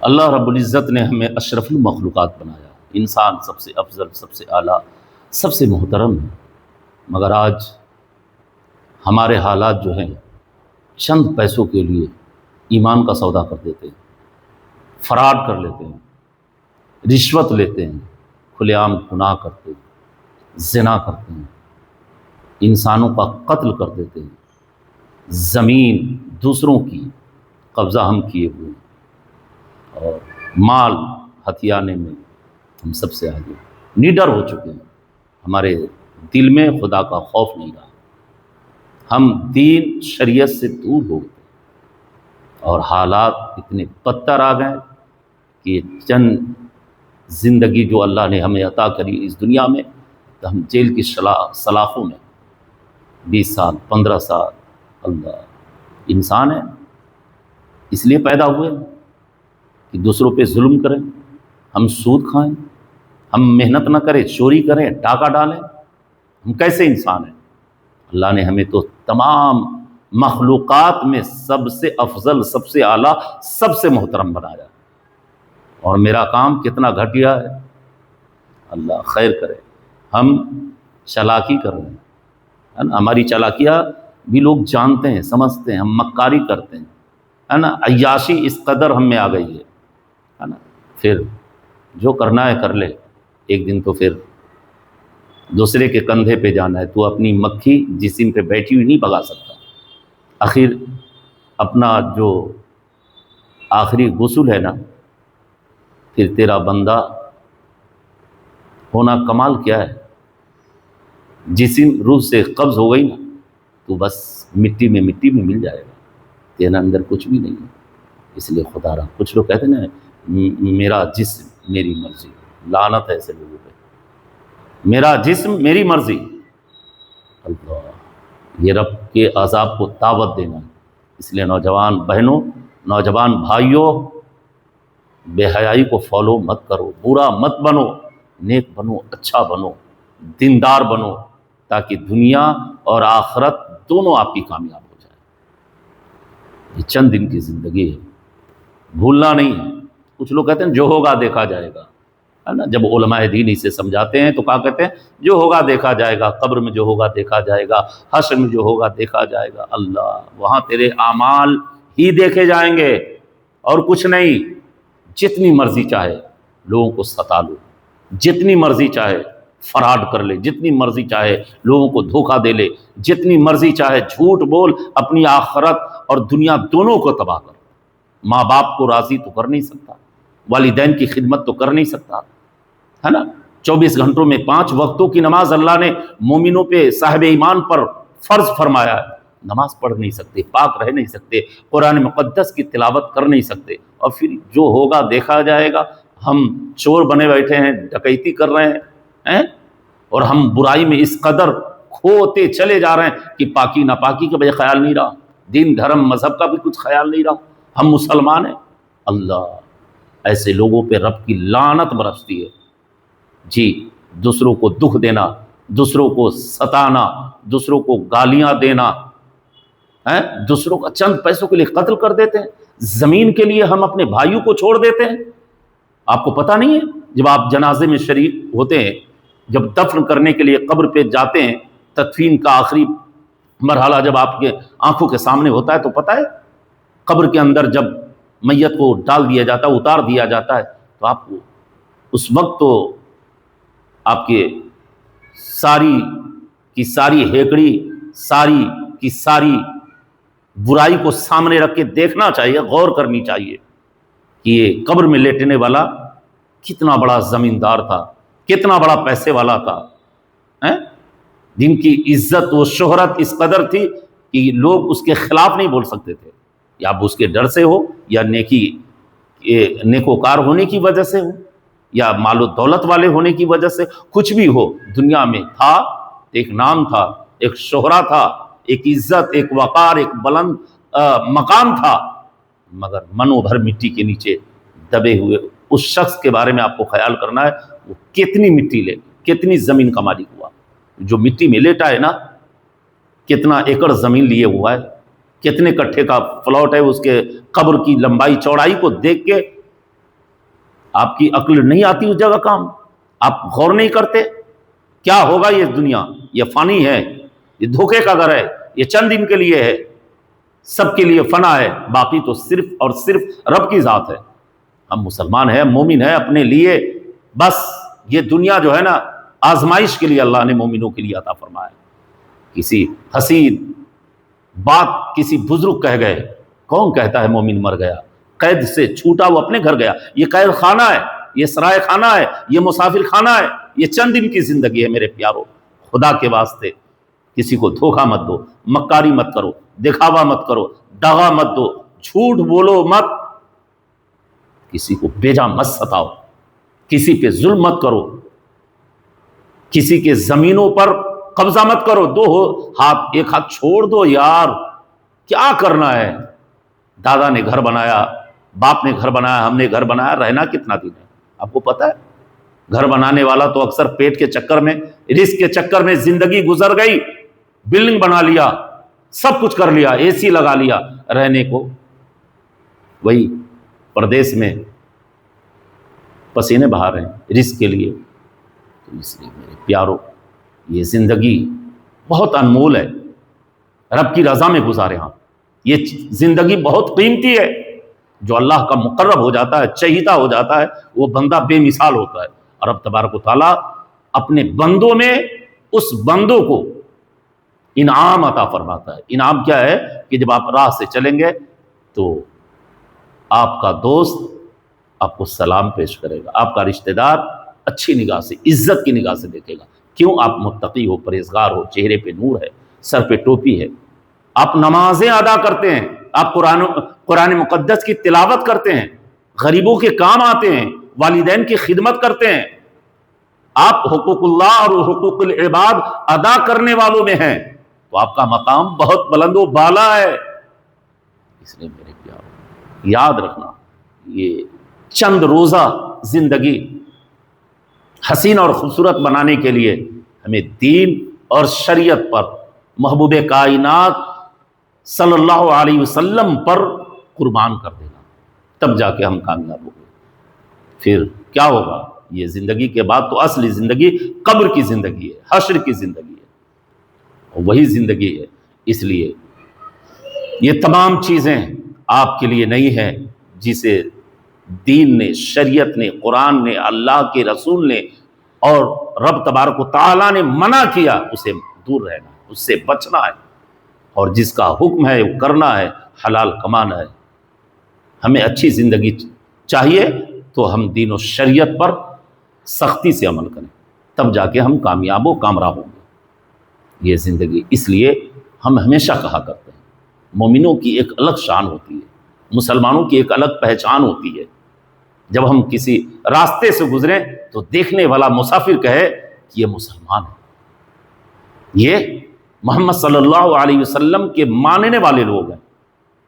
اللہ رب العزت نے ہمیں اشرف المخلوقات بنایا، انسان سب سے افضل، سب سے اعلیٰ، سب سے محترم ہے، مگر آج ہمارے حالات جو ہیں چند پیسوں کے لیے ایمان کا سودا کر دیتے ہیں، فراڈ کر لیتے ہیں، رشوت لیتے ہیں، کھلے عام گناہ کرتے ہیں، زنا کرتے ہیں، انسانوں کا قتل کر دیتے ہیں، زمین دوسروں کی قبضہ ہم کیے ہوئے ہیں، اور مال ہتھیانے میں ہم سب سے آگے نڈر ہو چکے ہیں۔ ہمارے دل میں خدا کا خوف نہیں رہا، ہم دین شریعت سے دور ہو گئے، اور حالات اتنے بدتر آ گئے کہ چند زندگی جو اللہ نے ہمیں عطا کری اس دنیا میں، تو ہم جیل کی سلاخوں میں 20 سال 15 سال، اللہ انسان ہے اس لیے پیدا ہوئے کہ دوسروں پہ ظلم کریں، ہم سود کھائیں، ہم محنت نہ کریں، چوری کریں، ڈاکہ ڈالیں، ہم کیسے انسان ہیں؟ اللہ نے ہمیں تو تمام مخلوقات میں سب سے افضل، سب سے اعلیٰ، سب سے محترم بنایا، اور میرا کام کتنا گھٹیا ہے، اللہ خیر کرے۔ ہم چالاکی کر رہے ہیں نا، ہماری چالاکیاں بھی لوگ جانتے ہیں، سمجھتے ہیں، ہم مکاری کرتے ہیں، ہے نا، عیاشی اس قدر ہم میں آ گئی ہے نا، پھر جو کرنا ہے کر لے، ایک دن تو پھر دوسرے کے کندھے پہ جانا ہے، تو اپنی مکھی جسم پہ بیٹھی ہوئی نہیں بھگا سکتا، آخر اپنا جو آخری غسل ہے نا، پھر تیرا بندہ ہونا کمال کیا ہے؟ جسم روح سے قبض ہو گئی نا، تو بس مٹی میں مل جائے گا، تیرا اندر کچھ بھی نہیں ہے۔ اس لیے خدا رہا، کچھ لوگ کہتے ہیں نا میرا جسم میری مرضی، لعنت ہے ایسے لوگوں پہ، میرا جسم میری مرضی، اللہ یہ رب کے عذاب کو دعوت دینا ہے۔ اس لیے نوجوان بہنوں، نوجوان بھائیوں، بے حیائی کو فالو مت کرو، برا مت بنو، نیک بنو، اچھا بنو، دیندار بنو، تاکہ دنیا اور آخرت دونوں آپ کی کامیاب ہو جائے۔ یہ چند دن کی زندگی ہے، بھولنا نہیں ہے۔ کچھ لوگ کہتے ہیں جو ہوگا دیکھا جائے گا، ہے نا، جب علماء دین اسے سمجھاتے ہیں تو کہا کہتے ہیں جو ہوگا دیکھا جائے گا، قبر میں جو ہوگا دیکھا جائے گا، حشر میں جو ہوگا دیکھا جائے گا۔ اللہ، وہاں تیرے اعمال ہی دیکھے جائیں گے اور کچھ نہیں۔ جتنی مرضی چاہے لوگوں کو ستا لو، جتنی مرضی چاہے فراڈ کر لے، جتنی مرضی چاہے لوگوں کو دھوکہ دے لے، جتنی مرضی چاہے جھوٹ بول، اپنی آخرت اور دنیا دونوں کو تباہ کر۔ ماں باپ کو راضی تو کر نہیں سکتا، والدین کی خدمت تو کر نہیں سکتا، ہے نا۔ 24 گھنٹوں میں 5 وقتوں کی نماز اللہ نے مومنوں پہ، صاحب ایمان پر فرض فرمایا ہے، نماز پڑھ نہیں سکتے، پاک رہ نہیں سکتے، قرآن مقدس کی تلاوت کر نہیں سکتے، اور پھر جو ہوگا دیکھا جائے گا۔ ہم چور بنے بیٹھے ہیں، ڈکیتی کر رہے ہیں، اور ہم برائی میں اس قدر کھوتے چلے جا رہے ہیں کہ پاکی ناپاکی کا بھی خیال نہیں رہا، دین دھرم مذہب کا بھی کچھ خیال نہیں رہا، ہم مسلمان ہیں۔ اللہ، ایسے لوگوں پہ رب کی لعنت برستی ہے۔ جی، دوسروں کو دکھ دینا، دوسروں کو ستانا، دوسروں کو گالیاں دینا، دوسروں کا چند پیسوں کے لیے قتل کر دیتے ہیں، زمین کے لیے ہم اپنے بھائیوں کو چھوڑ دیتے ہیں۔ آپ کو پتہ نہیں ہے، جب آپ جنازے میں شریک ہوتے ہیں، جب دفن کرنے کے لیے قبر پہ جاتے ہیں، تدفین کا آخری مرحلہ جب آپ کے آنکھوں کے سامنے ہوتا ہے، تو پتہ ہے قبر کے اندر جب میت کو ڈال دیا جاتا ہے، اتار دیا جاتا ہے، تو آپ کو اس وقت تو آپ کے ساری کی ساری ہیکڑی، ساری کی ساری برائی کو سامنے رکھ کے دیکھنا چاہیے، غور کرنی چاہیے کہ یہ قبر میں لیٹنے والا کتنا بڑا زمیندار تھا، کتنا بڑا پیسے والا تھا، جن کی عزت و شہرت اس قدر تھی کہ لوگ اس کے خلاف نہیں بول سکتے تھے، یا اب اس کے ڈر سے ہو، یا نیکوکار ہونے کی وجہ سے ہو، یا مال و دولت والے ہونے کی وجہ سے، کچھ بھی ہو، دنیا میں تھا، ایک نام تھا، ایک شہرہ تھا، ایک عزت، ایک وقار، ایک بلند مقام تھا، مگر منو بھر مٹی کے نیچے دبے ہوئے اس شخص کے بارے میں آپ کو خیال کرنا ہے، وہ کتنی مٹی لے، کتنی زمین کا مالک ہوا۔ جو مٹی میں لیٹا ہے نا، کتنا ایکڑ زمین لیے ہوا ہے، کتنے کٹھے کا پلاٹ ہے، اس کے قبر کی لمبائی چوڑائی کو دیکھ کے آپ کی عقل نہیں آتی اس جگہ کام، آپ غور نہیں کرتے کیا ہوگا یہ دنیا، یہ فانی ہے، یہ دھوکے کا گھر ہے، یہ چند دن کے لیے ہے، سب کے لیے فنا ہے، باقی تو صرف اور صرف رب کی ذات ہے۔ ہم مسلمان ہیں، مومن ہیں، اپنے لیے بس یہ دنیا جو ہے نا آزمائش کے لیے اللہ نے مومنوں کے لیے عطا فرمایا۔ کسی حسین بات کسی بزرگ کہہ گئے، کون کہتا ہے مومن مر گیا؟ قید سے چھوٹا وہ اپنے گھر گیا، یہ قید خانہ ہے، یہ سرائے خانہ ہے، یہ مسافر خانہ ہے، یہ چند دن کی زندگی ہے میرے پیارو۔ خدا کے واسطے کسی کو دھوکہ مت دو، مکاری مت کرو، دکھاوا مت کرو، دغا مت دو، جھوٹ بولو مت، کسی کو بیجا مت ستاؤ، کسی پہ ظلم مت کرو، کسی کے زمینوں پر قبضہ مت کرو، دو ہاتھ ایک ہاتھ چھوڑ دو یار، کیا کرنا ہے؟ دادا نے گھر بنایا، باپ نے گھر بنایا، ہم نے گھر بنایا، رہنا کتنا دن ہے؟ آپ کو پتا ہے گھر بنانے والا تو اکثر پیٹ کے چکر میں، رزق کے چکر میں زندگی گزر گئی، بلڈنگ بنا لیا، سب کچھ کر لیا، اے سی لگا لیا، رہنے کو وہی پردیس میں پسینے بہا رہے ہیں رزق کے لیے۔ تو اس لیے میرے پیارو یہ زندگی بہت انمول ہے، رب کی رضا میں گزارے ہاں، یہ زندگی بہت قیمتی ہے۔ جو اللہ کا مقرب ہو جاتا ہے، چہیتا ہو جاتا ہے، وہ بندہ بے مثال ہوتا ہے، اور رب تبارک و تعالیٰ اپنے بندوں میں اس بندوں کو انعام عطا فرماتا ہے۔ انعام کیا ہے کہ جب آپ راہ سے چلیں گے تو آپ کا دوست آپ کو سلام پیش کرے گا، آپ کا رشتہ دار اچھی نگاہ سے، عزت کی نگاہ سے دیکھے گا، کیوں؟ آپ متقی ہو، پرہیزگار ہو، چہرے پہ نور ہے، سر پہ ٹوپی ہے، آپ نمازیں ادا کرتے ہیں، آپ قرآن مقدس کی تلاوت کرتے ہیں، غریبوں کے کام آتے ہیں، والدین کی خدمت کرتے ہیں، آپ حقوق اللہ اور حقوق العباد ادا کرنے والوں میں ہیں، تو آپ کا مقام بہت بلند و بالا ہے۔ اس لیے میرے پیارو یاد رکھنا، یہ چند روزہ زندگی حسین اور خوبصورت بنانے کے لیے ہمیں دین اور شریعت پر، محبوب کائنات صلی اللہ علیہ وسلم پر قربان کر دینا، تب جا کے ہم کامیاب ہوں گے۔ پھر کیا ہوگا؟ یہ زندگی کے بعد تو اصلی زندگی قبر کی زندگی ہے، حشر کی زندگی ہے، وہی زندگی ہے۔ اس لیے یہ تمام چیزیں آپ کے لیے نہیں ہیں، جسے دین نے، شریعت نے، قرآن نے، اللہ کے رسول نے اور رب تبارک و تعالیٰ نے منع کیا، اسے دور رہنا، اس سے بچنا ہے، اور جس کا حکم ہے وہ کرنا ہے، حلال کمانا ہے۔ ہمیں اچھی زندگی چاہیے تو ہم دین و شریعت پر سختی سے عمل کریں، تب جا کے ہم کامیاب و کامراب ہوں گے۔ یہ زندگی، اس لیے ہم ہمیشہ کہا کرتے ہیں مومنوں کی ایک الگ شان ہوتی ہے، مسلمانوں کی ایک الگ پہچان ہوتی ہے۔ جب ہم کسی راستے سے گزریں تو دیکھنے والا مسافر کہے کہ یہ مسلمان ہے، یہ محمد صلی اللہ علیہ وسلم کے ماننے والے لوگ ہیں،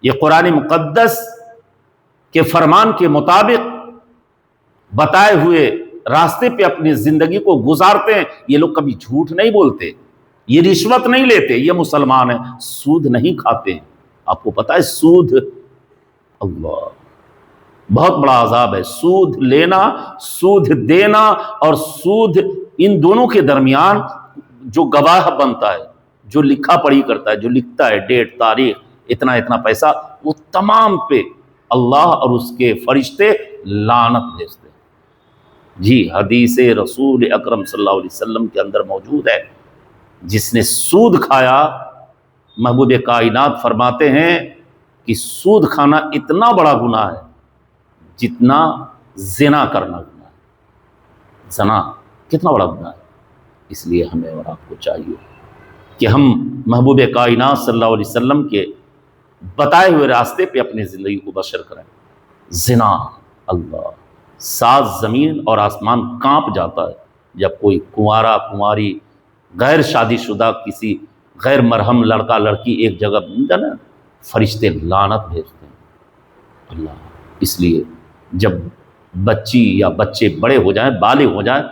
یہ قرآن مقدس کے فرمان کے مطابق بتائے ہوئے راستے پہ اپنی زندگی کو گزارتے ہیں، یہ لوگ کبھی جھوٹ نہیں بولتے، یہ رشوت نہیں لیتے، یہ مسلمان ہیں، سود نہیں کھاتے ہیں۔ آپ کو پتا ہے سود، اللہ بہت بڑا عذاب ہے، سود لینا، سود دینا، اور سود، ان دونوں کے درمیان جو گواہ بنتا ہے، جو لکھا پڑھی کرتا ہے، جو لکھتا ہے ڈیٹ، تاریخ، اتنا اتنا پیسہ، وہ تمام پہ اللہ اور اس کے فرشتے لعنت بھیجتے ہیں۔ جی، حدیث رسول اکرم صلی اللہ علیہ وسلم کے اندر موجود ہے، جس نے سود کھایا، محبوب کائنات فرماتے ہیں کہ سود کھانا اتنا بڑا گناہ ہے جتنا زنا کرنا گناہ ہے۔ زنا کتنا بڑا گناہ ہے۔ اس لیے ہمیں اور آپ کو چاہیے کہ ہم محبوب کائنات صلی اللہ علیہ وسلم کے بتائے ہوئے راستے پہ اپنی زندگی کو بسر کریں۔ زنا، اللہ، سات زمین اور آسمان کانپ جاتا ہے جب کوئی کنوارا کنواری غیر شادی شدہ کسی غیر مرہم لڑکا لڑکی ایک جگہ ملتا نا، فرشتے لعنت بھیجتے ہیں۔ اللہ، اس لیے جب بچی یا بچے بڑے ہو جائیں، بالغ ہو جائیں،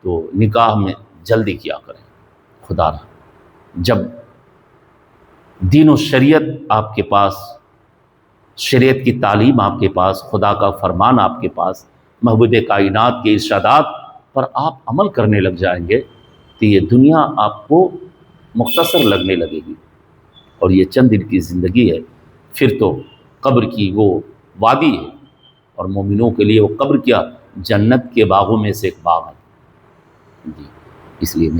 تو نکاح میں جلدی کیا کریں۔ خدا رہا جب دین و شریعت آپ کے پاس، شریعت کی تعلیم آپ کے پاس، خدا کا فرمان آپ کے پاس، محبوب کائنات کے ارشادات پر آپ عمل کرنے لگ جائیں گے تو یہ دنیا آپ کو مختصر لگنے لگے گی، اور یہ چند دن کی زندگی ہے، پھر تو قبر کی وہ وادی ہے، اور مومنوں کے لیے وہ قبر کیا، جنت کے باغوں میں سے ایک باغ ہے جی۔ اس لیے میرے